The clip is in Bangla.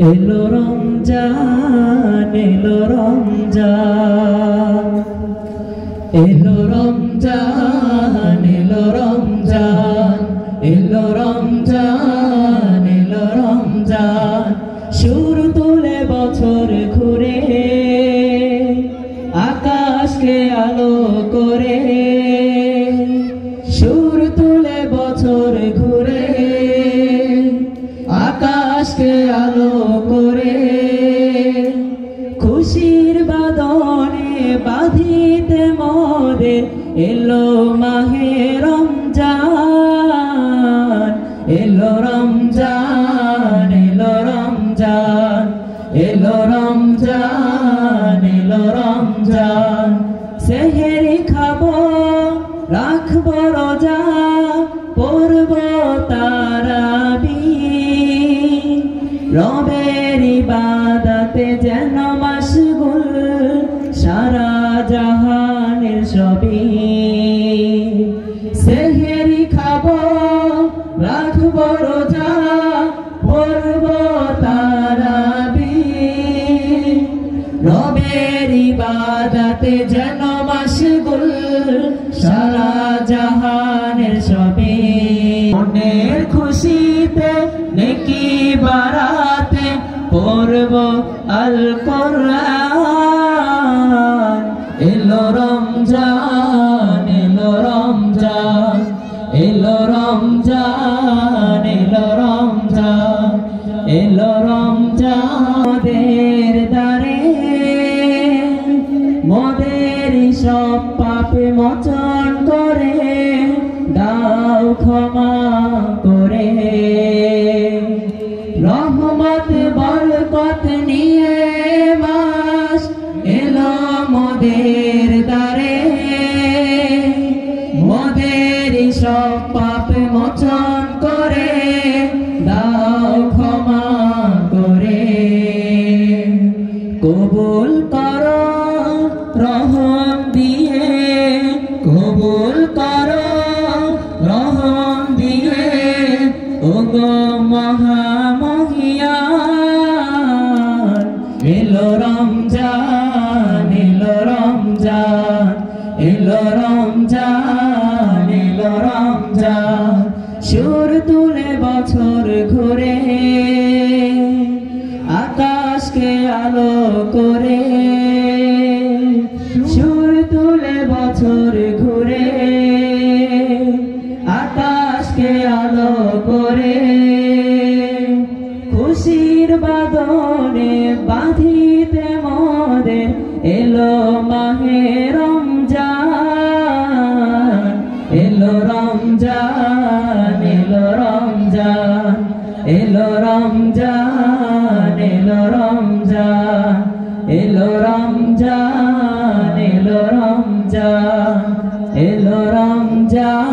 এলো রমজান এলো রমজান এলো রমজান এলো রমজান এলো রমজান এলো রমজান সুর তুলে বছর ঘুরে আকাশকে আলো করে সুর তুলে বছর ঘুরে আকাশকে আলো করে খুশির বাদনে বাঁধিতে মোদের এলো মাহে রমজান এলো রমজান এলো রমজান এলো রমজান এলো রমজান সেহেরি খাবো রাখবো রোজা পড়ব তারাবি রবের ইবাদতে যেন মাশগুল সারা জাহানের সবই সেহেরি খাবো রাখবো রোজা পড়ব তারাবি রবের ইবাদতে যেন মাশগুল সারা জাহানের সবই মনের খুশিতে নেকি বারাতে পড়ব আল কোরআন এলো রমজান এলো রমজান এলো রমজান এলো রমজান এলো রমজান মোদের দারে মোদের সব পাপে মোচন করে দাও ক্ষমা করে রহমত বরকত নিয়ে মাস এলো মোদের দারে মোদের সব পাপ মোচন করে দাও ক্ষমা করে কবুল করো রহম দিয়ে কবুল করো রহম দিয়ে ওগো মহামহিয়ান এলো রমজান এলো রমজান এলো রমজান এলো রমজান সুর তুলে বছর ঘুরে আকাশকে আলো করে সুর তুলে বছর ঘুরে আকাশকে আলো করে খুশির বাদনে বাঁধিতে মোদের এলো মাহে রমজান এলো রমজান এলো রমজান এলো রমজান এলো রমজান এলো রমজান এলো রমজান এলো রমজান